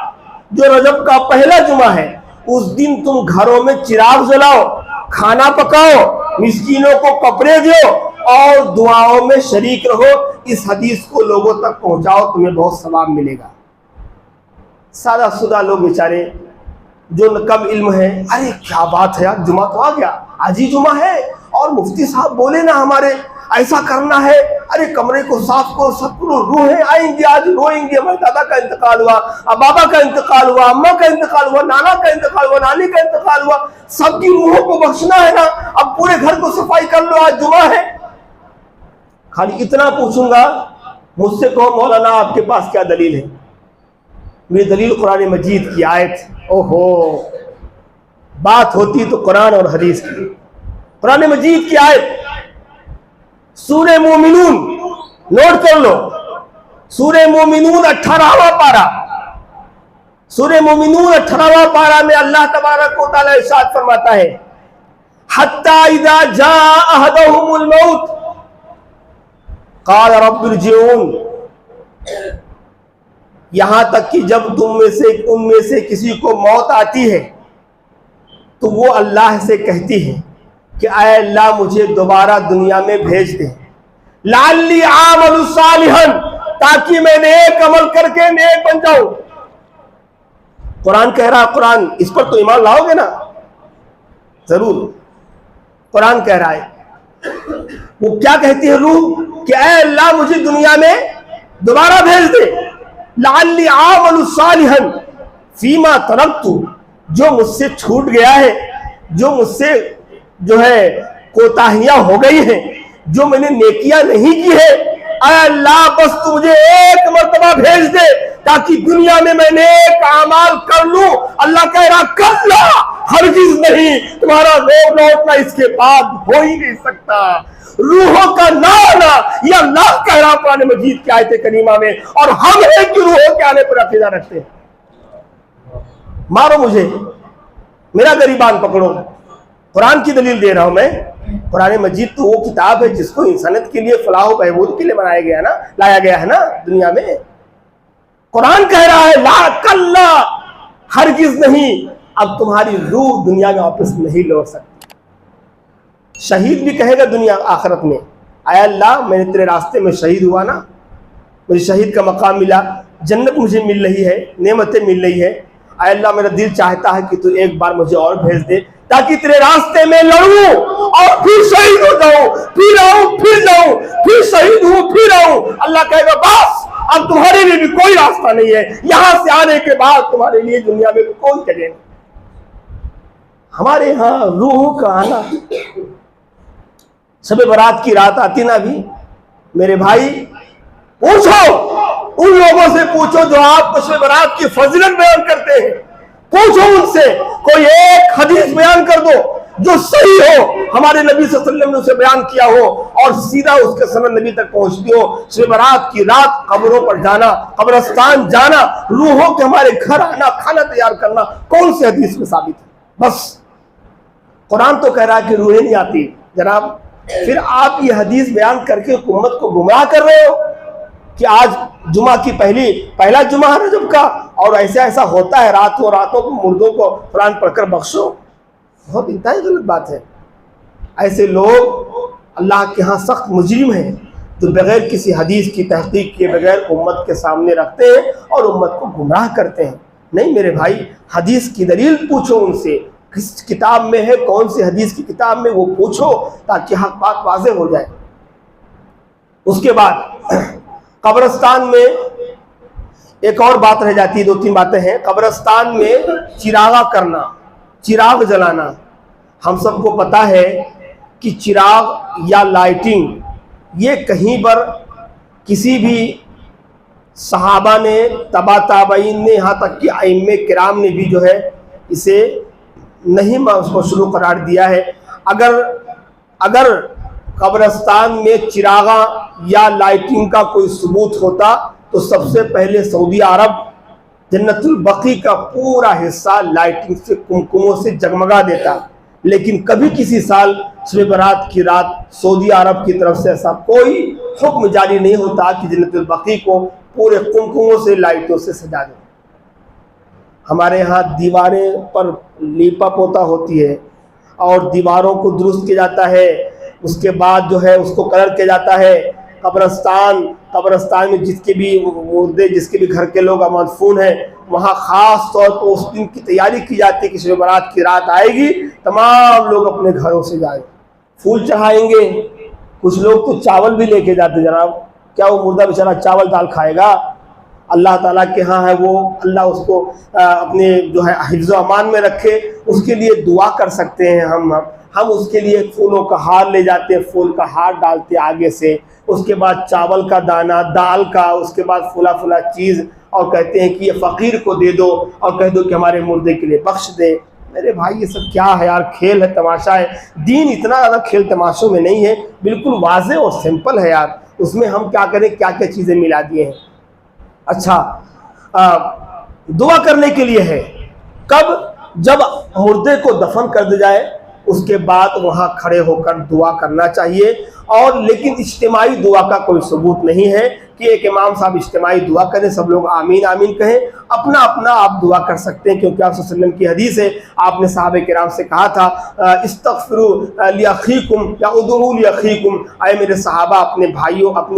جو رجب کا پہلا جمعہ ہے، اس دن تم گھروں میں چراغ جلاؤ، کھانا پکاؤ، مسکینوں کو کپڑے دو اور دعاؤں میں شریک رہو. اس حدیث کو لوگوں تک پہنچاؤ، تمہیں بہت ثواب ملے گا. سادہ سودہ لوگ بیچارے جو کم علم ہے، ارے کیا بات ہے، آج جمعہ تو آ گیا، آج ہی جمعہ ہے اور مفتی صاحب بولے نا ہمارے ایسا کرنا ہے، ارے کمرے کو صاف کرو، سب روحیں آئیں گی، آج روئیں گے، ہمارے دادا کا انتقال ہوا، بابا کا انتقال ہوا، اماں کا انتقال ہوا، نانا کا انتقال ہوا، نانی کا انتقال ہوا، سب کی روحوں کو بخشنا ہے نا، اب پورے گھر کو صفائی کر لو، آج جمعہ ہے. خالی اتنا پوچھوں گا، مجھ سے کہو مولانا آپ کے پاس کیا دلیل ہے؟ میری دلیل قرآن مجید کی آیت. اوہو، بات ہوتی تو قرآن اور حدیث کی. قرآن مجید کی آیت، سورہ مومنون، نوٹ کر لو، سورہ مومنون 18واں پارہ، سورہ مومنون 18واں پارہ میں اللہ تبارک و تعالی ارشاد فرماتا ہے، حَتَّى إِذَا جَاءَ أَحَدَهُمُ الْمَوْتُ قَالَ رَبِّ ارْجِعُونِ. یہاں تک کہ جب ان میں سے کسی کو موت آتی ہے تو وہ اللہ سے کہتی ہے کہ اے اللہ مجھے دوبارہ دنیا میں بھیج دے، لعلی اعمل صالحا، تاکہ میں نیک عمل کر کے نیک بن جاؤں. قرآن کہہ رہا، قرآن اس پر تو ایمان لاؤ گے نا؟ ضرور. قرآن کہہ رہا ہے، وہ کیا کہتی ہے روح کہ اے اللہ مجھے دنیا میں دوبارہ بھیج دے، لعلی اعمل صالحا فیما ترکت، جو مجھ سے چھوٹ گیا ہے، جو مجھ سے جو ہے کوتاہیاں ہو گئی ہیں، جو میں نے نیکیاں نہیں کی ہے، اے اللہ بس تو مجھے ایک مرتبہ بھیج دے تاکہ دنیا میں نیک اعمال کر لوں. اللہ کہہ رہا کلا، ہرگز نہیں، تمہارا روح لوٹنا اس کے بعد ہو ہی نہیں سکتا. روحوں کا نہ آنا یہ اللہ کہہ رہا قرآن مجید کی آیت کریمہ میں، اور ہم ہیں کہ روحوں کے آنے پر عقیدہ رکھتے ہیں. مارو مجھے، میرا گریبان پکڑو، قرآن کی دلیل دے رہا ہوں میں. قرآن مجید تو وہ کتاب ہے جس کو انسانیت کے لیے فلاح و بہبود کے لیے بنایا گیا ہے نا، لایا گیا ہے نا دنیا میں. قرآن کہہ رہا ہے لا کلا، ہرگز نہیں، اب تمہاری روح دنیا میں واپس نہیں لوٹ سکتی. شہید بھی کہے گا دنیا آخرت میں، اے اللہ میں نے تیرے راستے میں شہید ہوا نا، مجھے شہید کا مقام ملا، جنت مجھے مل رہی ہے، نعمتیں مل رہی ہے، اے اللہ میرا دل چاہتا ہے کہ تو ایک بار مجھے اور بھیج دے تاکہ تیرے راستے میں لڑوں اور پھر شہید ہو جاؤں، پھر آؤں، پھر جاؤں، پھر شہید ہوں، پھر آؤں. اللہ کہے گا بس اب تمہارے لیے بھی کوئی راستہ نہیں ہے، یہاں سے آنے کے بعد تمہارے لیے دنیا میں کوئی جگہ نہیں. ہمارے ہاں روحوں کا آنا، شب برات کی رات آتی نا بھی، میرے بھائی پوچھو ان لوگوں سے، پوچھو جو آپ کو شب برات کی فضیلت بیان کرتے ہیں، پوچھو ان سے، کوئی ایک حدیث بیان کر دو جو صحیح ہو، ہمارے نبی صلی اللہ علیہ وسلم نے اسے بیان کیا ہو اور سیدھا اس کے سند نبی تک پہنچتی ہو. شب برات کی رات قبروں پر جانا، قبرستان جانا، روحوں کے ہمارے گھر آنا، کھانا تیار کرنا، کون سے حدیث میں ثابت ہے؟ بس قرآن تو کہہ رہا ہے کہ روحیں نہیں آتی. جناب پھر آپ یہ حدیث بیان کر کے امت کو گمراہ کر رہے ہو کہ آج جمعہ کی پہلا جمعہ ہے رجب کا اور ایسا ہوتا ہے، راتوں کو مردوں کو قرآن پڑھ کر بخشو. بہت انتہائی غلط بات ہے. ایسے لوگ اللہ کے ہاں سخت مجرم ہیں جو بغیر کسی حدیث کی تحقیق کے بغیر امت کے سامنے رکھتے ہیں اور امت کو گمراہ کرتے ہیں. نہیں میرے بھائی، حدیث کی دلیل پوچھو ان سے، کس کتاب میں ہے، کون سی حدیث کی کتاب میں، وہ پوچھو تاکہ حق بات واضح ہو جائے. اس کے بعد قبرستان میں ایک اور بات رہ جاتی ہے، 2-3 باتیں ہیں. قبرستان میں چراغا کرنا، چراغ جلانا. ہم سب کو پتا ہے کہ چراغ یا لائٹنگ یہ کہیں پر کسی بھی صحابہ نے، تبا تابعین نے، یہاں تک کہ ائمہ کرام نے بھی جو ہے اسے نہیں مشروع قرار دیا ہے. اگر قبرستان میں چراغاں یا لائٹنگ کا کوئی ثبوت ہوتا تو سب سے پہلے سعودی عرب جنت البقیع کا پورا حصہ لائٹنگ سے، کمکموں سے جگمگا دیتا. لیکن کبھی کسی سال شب برات کی رات سعودی عرب کی طرف سے ایسا کوئی حکم جاری نہیں ہوتا کہ جنت البقیع کو پورے کمکموں سے، لائٹوں سے سجا دیں. ہمارے ہاں دیواریں پر لیپا پوتا ہوتی ہے اور دیواروں کو درست کیا جاتا ہے، اس کے بعد جو ہے اس کو کلر کیا جاتا ہے. قبرستان میں جس کے بھی مردے، جس کے بھی گھر کے لوگ مدفون ہیں، وہاں خاص طور پر اس دن کی تیاری کی جاتی ہے کہ شب برات کی رات آئے گی، تمام لوگ اپنے گھروں سے جائیں، پھول چڑھائیں گے. کچھ لوگ تو چاول بھی لے کے جاتے. جناب کیا وہ مردہ بیچارہ چاول دال کھائے گا؟ اللہ تعالیٰ کے ہاں ہے وہ، اللہ اس کو اپنے جو ہے حفظ و امان میں رکھے. اس کے لیے دعا کر سکتے ہیں. ہم اس کے لیے پھولوں کا ہار لے جاتے ہیں، پھول کا ہار ڈالتے آگے سے، اس کے بعد چاول کا دانہ، دال کا، اس کے بعد فلا چیز، اور کہتے ہیں کہ یہ فقیر کو دے دو اور کہہ دو کہ ہمارے مردے کے لیے بخش دے. میرے بھائی یہ سب کیا ہے یار؟ کھیل ہے، تماشا ہے. دین اتنا زیادہ کھیل تماشوں میں نہیں ہے، بالکل واضح اور سمپل ہے یار. اس میں ہم کیا کریں، کیا کیا چیزیں ملا دیے ہیں. اچھا، دعا کرنے کے لیے ہے. کب؟ جب مردے کو دفن کر دیا جائے اس کے بعد وہاں کھڑے ہو کر دعا کرنا چاہیے. اور لیکن اجتماعی دعا کا کوئی ثبوت نہیں ہے کہ ایک امام صاحب اجتماعی دعا کریں، سب لوگ آمین آمین کہیں. اپنا آپ دعا کر سکتے ہیں، کیونکہ آپ صلی اللہ علیہ وسلم کی حدیث ہے، آپ نے صحابہ کرام سے کہا تھا استغفروا لاخیکم یا ادعوا لاخیکم، اے میرے صحابہ اپنے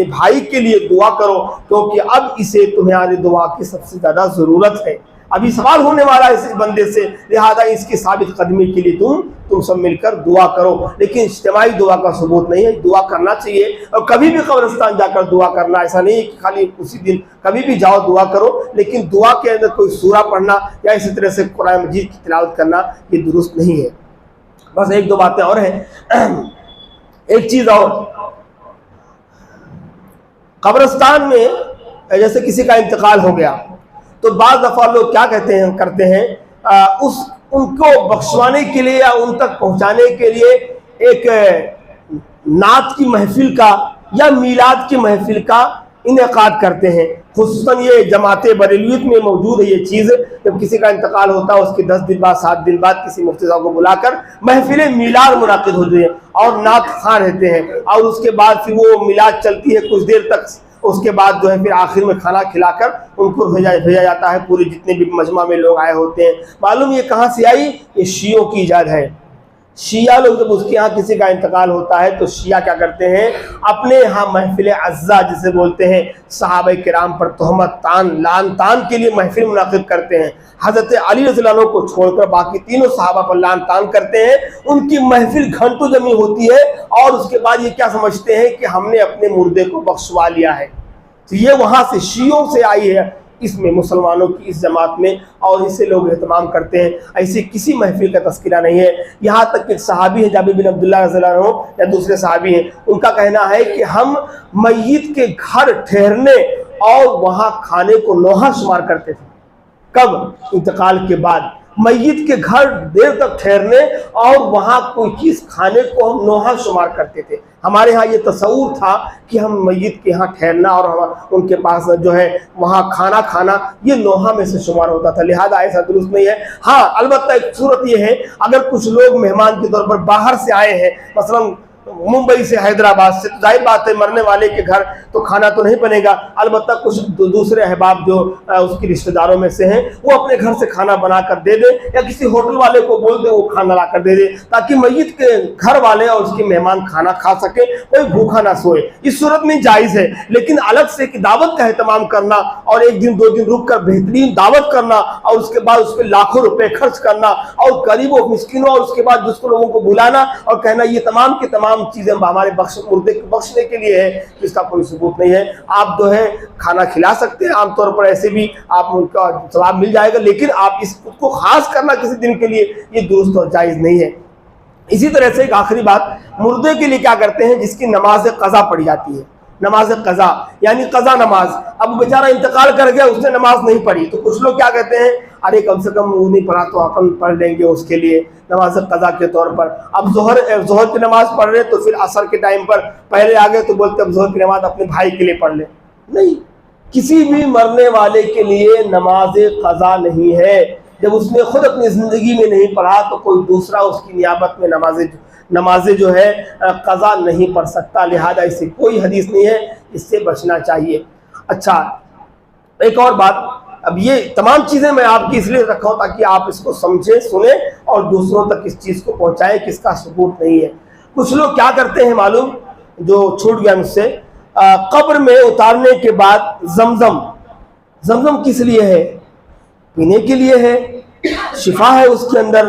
بھائی کے لیے دعا کرو، کیونکہ اب اسے تمہاری دعا کی سب سے زیادہ ضرورت ہے. ابھی سوال ہونے والا ہے اس بندے سے، لہذا اس کی ثابت قدمی کے لیے تم سب مل کر دعا کرو. لیکن اجتماعی دعا کا ثبوت نہیں ہے. دعا کرنا چاہیے، اور کبھی بھی قبرستان جا کر دعا کرنا، ایسا نہیں کہ خالی اسی دن، کبھی بھی جاؤ دعا کرو. لیکن دعا کے اندر کوئی سورہ پڑھنا یا اسی طرح سے قرآن مجید کی تلاوت کرنا یہ درست نہیں ہے. بس 1-2 باتیں اور ہیں. ایک چیز اور، قبرستان میں جیسے کسی کا انتقال ہو گیا تو بعض دفعہ لوگ کیا کرتے ہیں ان کو بخشوانے کے لیے یا ان تک پہنچانے کے لیے ایک نعت کی محفل کا یا میلاد کی محفل کا انعقاد کرتے ہیں. خصوصاً یہ جماعت بریلویت میں موجود ہے یہ چیز. جب کسی کا انتقال ہوتا ہے اس کے 10 دن بعد 7 دن بعد کسی مفتی صاحب کو بلا کر محفل میلاد منعقد ہوتی ہیں اور نعت خواں رہتے ہیں، اور اس کے بعد پھر وہ میلاد چلتی ہے کچھ دیر تک. اس کے بعد جو ہے پھر آخر میں کھانا کھلا کر ان کو بھیجا جاتا ہے، پورے جتنے بھی مجمع میں لوگ آئے ہوتے ہیں. معلوم یہ کہاں سے آئی؟ یہ شیعوں کی ایجاد ہے. شیعہ لوگ جب اس کے یہاں کسی کا انتقال ہوتا ہے تو شیعہ کیا کرتے ہیں، اپنے یہاں محفل عزا جسے بولتے ہیں، صحابہ کرام پر تہمت لعن تان کے لیے محفل منعقد کرتے ہیں. حضرت علی رضی اللہ عنہ کو چھوڑ کر باقی تینوں صحابہ پر لعن تان کرتے ہیں. ان کی محفل گھنٹوں جمی ہوتی ہے اور اس کے بعد یہ کیا سمجھتے ہیں کہ ہم نے اپنے مردے کو بخشوا لیا ہے. تو یہ وہاں سے شیعوں سے آئی ہے اس میں، مسلمانوں کی اس جماعت میں، اور اسے لوگ اہتمام کرتے ہیں. ایسے کسی محفل کا تذکرہ نہیں ہے. یہاں تک کہ صحابی ہیں جابر بن عبداللہ رضی اللہ عنہ یا دوسرے صحابی ہیں، ان کا کہنا ہے کہ ہم میت کے گھر ٹھہرنے اور وہاں کھانے کو نوحہ شمار کرتے تھے. کب؟ انتقال کے بعد. میت کے گھر دیر تک ٹھہرنے اور وہاں کوئی چیز کھانے کو ہم نوحہ شمار کرتے تھے. ہمارے ہاں یہ تصور تھا کہ ہم میت کے ہاں ٹھہرنا اور ان کے پاس جو ہے وہاں کھانا کھانا یہ نوحہ میں سے شمار ہوتا تھا. لہذا ایسا درست نہیں ہے. ہاں البتہ ایک صورت یہ ہے، اگر کچھ لوگ مہمان کے طور پر باہر سے آئے ہیں، مثلا ممبئی سے حیدرآباد سے، ظاہر بات ہے مرنے والے کے گھر تو کھانا تو نہیں بنے گا، البتہ کچھ دوسرے احباب جو اس کی رشتہ داروں میں سے ہیں وہ اپنے گھر سے کھانا بنا کر دے دیں، یا کسی ہوٹل والے کو بول دیں وہ کھانا لا کر دے دے، تاکہ میت کے گھر والے اور اس کے مہمان کھانا کھا سکے، کوئی بھوکا نہ سوئے۔ اس صورت میں جائز ہے، لیکن الگ سے ایک دعوت کا اہتمام کرنا اور ایک دن دو دن رک کر بہترین دعوت کرنا اور اس کے بعد اس پہ لاکھوں روپے خرچ کرنا اور غریبوں مسکینوں اور اس کے بعد دوسرے لوگوں کو بلانا اور کہنا یہ تمام کے تمام چیزیں ہمارے مردے کو بخشنے کے لیے ہے، اس کا کوئی ثبوت نہیں ہے۔ آپ جو ہے کھانا کھلا سکتے ہیں، عام طور پر ایسے بھی آپ ان کا ثواب مل جائے گا، لیکن آپ اس کو خاص کرنا کسی دن کے لیے یہ درست اور جائز نہیں ہے۔ اسی طرح سے ایک آخری بات، مردے کے لیے کیا کرتے ہیں جس کی نماز قضا پڑھی جاتی ہے، نماز قضا یعنی قضا نماز، اب بیچارہ انتقال کر گیا اس نے نماز نہیں پڑھی، تو کچھ لوگ کیا کہتے ہیں ارے کم سے کم وہ نہیں پڑھا تو اپن پڑھ لیں گے اس کے لیے نماز قضا کے طور پر۔ اب ظہر کی نماز پڑھ رہے تو پھر عصر کے ٹائم پر پہلے آ گئے تو بولتے اب ظہر کی نماز اپنے بھائی کے لیے پڑھ لیں۔ نہیں، کسی بھی مرنے والے کے لیے نماز قضا نہیں ہے، جب اس نے خود اپنی زندگی میں نہیں پڑھا تو کوئی دوسرا اس کی نیابت میں نمازیں جو ہے قضا نہیں پڑھ سکتا، لہذا اس سے کوئی حدیث نہیں ہے، اس سے بچنا چاہیے۔ اچھا ایک اور بات، اب یہ تمام چیزیں میں آپ کی اس لیے رکھا ہوں تاکہ آپ اس کو سمجھیں سنیں اور دوسروں تک اس چیز کو پہنچائیں کہ اس کا ثبوت نہیں ہے۔ کچھ لوگ کیا کرتے ہیں معلوم، جو چھوٹ گیا مجھ سے، قبر میں اتارنے کے بعد زمزم کس لیے ہے؟ پینے کے لیے ہے، شفا ہے اس کے اندر،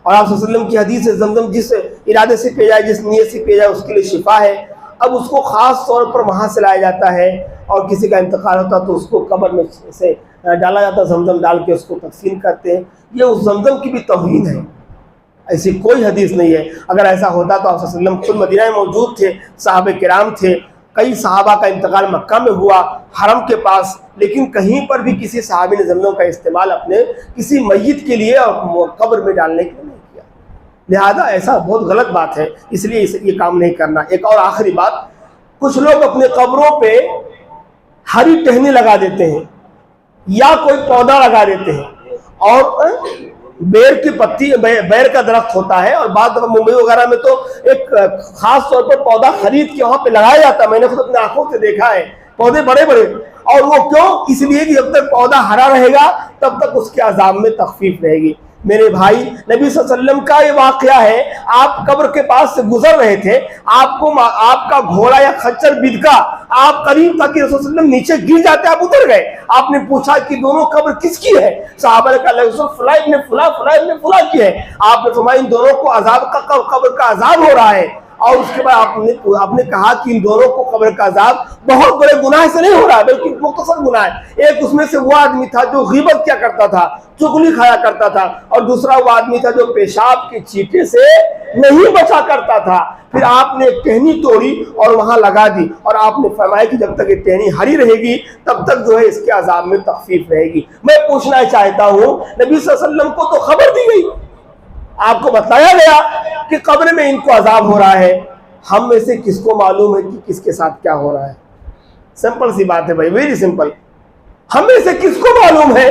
اور آپ صلی اللہ علیہ وسلم کی حدیث ہے زمزم جس ارادے سے پیا جائے جس نیت سے پیا جائے اس کے لیے شفا ہے۔ اب اس کو خاص طور پر وہاں سے لایا جاتا ہے، اور کسی کا انتقال ہوتا تو اس کو قبر میں سے ڈالا جاتا، زمزم ڈال کے اس کو تدفین کرتے ہیں، یہ اس زمزم کی بھی توہین ہے، ایسی کوئی حدیث نہیں ہے۔ اگر ایسا ہوتا تو آپ صلی اللہ علیہ وسلم خود مدینہ میں موجود تھے، صحابہ کرام تھے، کئی صحابہ کا انتقال مکہ میں ہوا حرم کے پاس، لیکن کہیں پر بھی کسی صحابی نے زمزم کا استعمال اپنے کسی میت کے لیے اور قبر میں ڈالنے کے لیے نہیں کیا، لہذا ایسا بہت غلط بات ہے، اس لیے یہ کام نہیں کرنا۔ ایک اور آخری بات، کچھ لوگ اپنے قبروں پہ ہری ٹہنی لگا دیتے ہیں یا کوئی پودا لگا دیتے ہیں، اور بیر کی پتی، بیر کا درخت ہوتا ہے، اور بعض دفعہ ممبئی وغیرہ میں تو ایک خاص طور پر پودا خرید کے وہاں پہ لگایا جاتا ہے، میں نے خود اپنے آنکھوں سے دیکھا ہے، پودے بڑے بڑے، اور وہ کیوں؟ اس لیے کہ جب تک پودا ہرا رہے گا تب تک اس کے عذاب میں تخفیف رہے گی۔ میرے بھائی، نبی صلی اللہ علیہ وسلم کا یہ واقعہ ہے، آپ قبر کے پاس سے گزر رہے تھے، آپ کا گھوڑا یا خچر بدکا، آپ قریب تھا کہ رسول صلی اللہ علیہ وسلم نیچے گر جاتے، آپ اتر گئے، آپ نے پوچھا کہ دونوں قبر کس کی ہے؟ صحابہ نے کہا رسول فلاں ابن فلاں فلاں ابن فلاں کی ہے۔ آپ نے فرمایا ان دونوں کو قبر کا عذاب ہو رہا ہے، اور اس کے بعد آپ نے کہا کہ ان دونوں کو قبر کا عذاب بہت بڑے گناہ سے نہیں ہو رہا ہے بلکہ مختصر گناہ ہے۔ ایک اس میں سے وہ آدمی تھا جو غیبت کیا کرتا تھا، چغلی کھایا کرتا تھا، اور دوسرا وہ آدمی تھا جو پیشاب کے چیٹے سے نہیں بچا کرتا تھا۔ پھر آپ نے ایک ٹہنی توڑی اور وہاں لگا دی، اور آپ نے فرمایا کہ جب تک یہ ٹہنی ہری رہے گی تب تک جو ہے اس کے عذاب میں تخفیف رہے گی۔ میں پوچھنا چاہتا ہوں، نبی صلی اللہ علیہ وسلم کو تو خبر دی گئی، آپ کو بتایا گیا کہ قبر میں ان کو عذاب ہو رہا ہے، ہم میں سے کس کو معلوم ہے کہ کس کے ساتھ کیا ہو رہا ہے؟ سمپل سی بات ہے بھائی، ویری سمپل۔ ہم میں سے کس کو معلوم ہے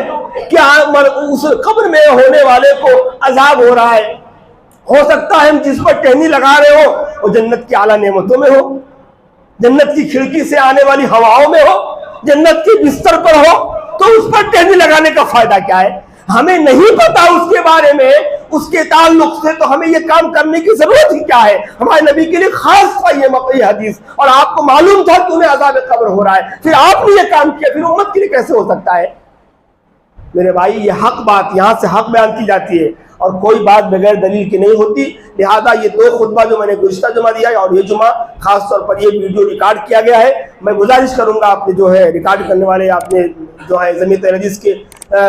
کہ اس قبر میں ہونے والے کو عذاب ہو رہا ہے؟ ہو سکتا ہے ہم جس پر ٹہنی لگا رہے ہو وہ جنت کی اعلیٰ نعمتوں میں ہو، جنت کی کھڑکی سے آنے والی ہواؤں میں ہو، جنت کے بستر پر ہو، تو اس پر ٹہنی لگانے کا فائدہ کیا ہے؟ ہمیں نہیں پتا اس کے بارے میں، اس کے تعلق سے، تو ہمیں یہ کام کرنے کی ضرورت ہی کیا ہے؟ ہمارے نبی کے لیے خاص تھا یہ حدیث، اور آپ کو معلوم تھا کہ انہیں عذاب قبر ہو رہا ہے، پھر آپ نے یہ کام کیا، پھر امت کے لیے کیسے ہو سکتا ہے؟ میرے بھائی، یہ حق بات، یہاں سے حق بیان کی جاتی ہے، اور کوئی بات بغیر دلیل کی نہیں ہوتی۔ لہذا یہ دو خطبہ جو میں نے گزشتہ جمعہ دیا ہے اور یہ جمعہ خاص طور پر یہ ویڈیو ریکارڈ کیا گیا ہے، میں گزارش کروں گا آپ نے جو ہے ریکارڈ کرنے والے، آپ نے جو ہے جمیعت الحدیث کے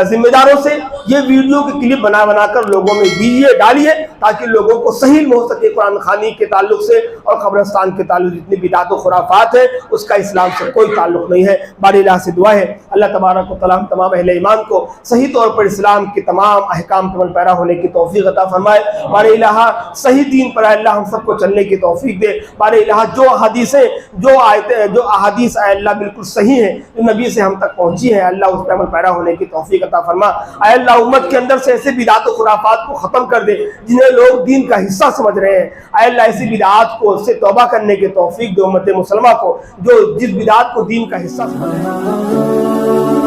ذمہ داروں سے یہ ویڈیو کی کلپ بنا کر لوگوں میں دیجیے، ڈالیے، تاکہ لوگوں کو صحیح علم ہو سکے قرآن خوانی کے تعلق سے، اور قبرستان کے تعلق جتنی بدعت و خرافات ہے اس کا اسلام سے کوئی تعلق نہیں ہے۔ باری اللہ سے دعا ہے اللہ تبارک و تعالیٰ تمام اہل ایمان کو صحیح طور پر اسلام کے تمام احکام پر پیرا ہونے کی توفیق عطا فرمائے۔ باری اللہ صحیح دین پر اللہ ہم سب کو چلنے کی توفیق دے۔ باری اللہ جو حدیثیں، جو آیتیں، جو احادیث اے اللہ بالکل صحیح ہیں جو نبی سے ہم تک پہنچی ہیں، اللہ اس پہ عمل پیرا ہونے کی توفیق عطا فرما۔ اے اللہ امت کے اندر سے ایسے بدعات و خرافات کو ختم کر دے جنہیں لوگ دین کا حصہ سمجھ رہے ہیں۔ اے اللہ ایسی بدعات کو سے توبہ کرنے کی توفیق دے امت مسلمہ کو جو جس بدعات کو دین کا حصہ سمجھ رہے ہیں۔